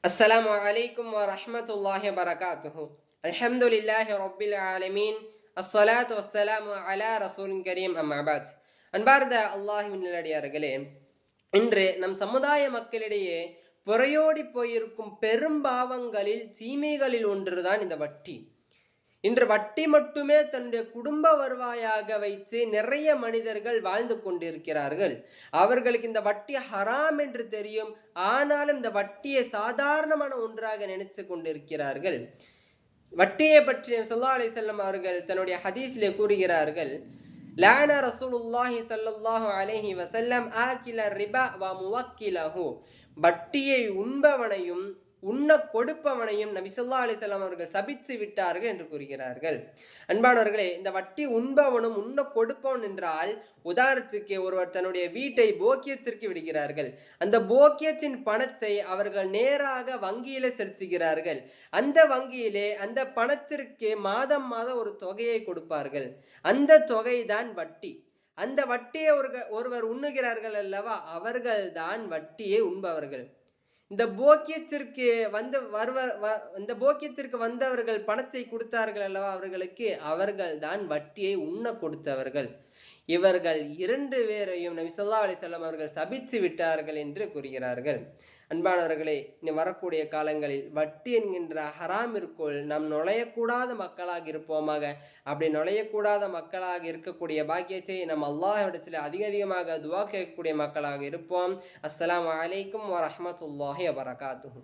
அஸ்ஸலாமு அலைக்கும் வரஹ்மத்துல்லாஹி வபரகாத்துஹு. அல்ஹம்துலில்லாஹி ரப்பில் ஆலமீன். அஸ்ஸலாத்து வஸ்ஸலாமு அலா ரசூலின் கரீம் அம்மா பஅத். அன்பார்ந்த அல்லாஹ்வின் நல்லடியார்களே, இன்று நம் சமுதாய மக்களிடையே புரையோடி போயிருக்கும் பெரும் பாவங்களில் தீமைகளில் ஒன்றுதான் இந்த வட்டி. இன்று வட்டி மட்டுமே தன்னுடைய குடும்ப வருவாயாக வைத்து நிறைய மனிதர்கள் வாழ்ந்து கொண்டிருக்கிறார்கள். அவர்களுக்கு இந்த வட்டி ஹராம் என்று தெரியும். ஆனாலும் இந்த வட்டியை சாதாரணமான ஒன்றாக நினைத்து கொண்டிருக்கிறார்கள். வட்டியை பற்றி ஸல்லல்லாஹு அலைஹி வஸல்லம் அவர்கள் தன்னுடைய ஹதீஸிலே கூறுகிறார்கள், லான ரசூலுல்லாஹி ஸல்லல்லாஹு அலைஹி வஸல்லம் ஆகில ரிபா வ முவக்கிலஹு. வட்டியை உண்பவனையும் உண்ண கொடுப்பவனையும் நபி ஸல்லல்லாஹு அலைஹி வஸல்லம் அவர்கள் சபித்து விட்டார்கள் என்று கூறுகிறார்கள். அன்பானவர்களே, இந்த வட்டி உண்பவனும் உண்ண கொடுப்பவன் என்றால், உதாரணத்துக்கு ஒருவர் தன்னுடைய வீட்டை போக்கியத்திற்கு விடுகிறார்கள். அந்த போக்கியத்தின் பணத்தை அவர்கள் நேராக வங்கியிலே செலுத்துகிறார்கள். அந்த வங்கியிலே அந்த பணத்திற்கு மாதம் மாதம் ஒரு தொகையை கொடுப்பார்கள். அந்த தொகைதான் வட்டி. அந்த வட்டியை ஒருவர் உண்ணுகிறார்கள் அல்லவா, அவர்கள்தான் வட்டியை உண்பவர்கள். இந்த போக்கியத்திற்கு வந்தவர்கள் பணத்தை கொடுத்தார்கள் அல்லவா அவர்களுக்கு, அவர்கள்தான் வட்டியை உண்ண கொடுத்தவர்கள். இவர்கள் 2 பேரையும் நபி ஸல்லல்லாஹு அலைஹி வஸல்லம் அவர்கள் சபித்து விட்டார்கள் என்று கூறுகிறார்கள். அன்பானவர்களே, இனி வரக்கூடிய காலங்களில் வட்டி என்கின்ற ஹராமிற்குள் நாம் நுழையக்கூடாத மக்களாக இருப்போமாக. அப்படி நுழையக்கூடாத மக்களாக இருக்கக்கூடிய பாக்கியத்தை நம் அல்லாஹ்விடத்தில் அதிக அதிகமாக துஆ கேட்கக்கூடிய மக்களாக இருப்போம். அஸ்ஸலாமு அலைக்கும் வரஹ்மத்துல்லாஹி வபரகாத்துஹு.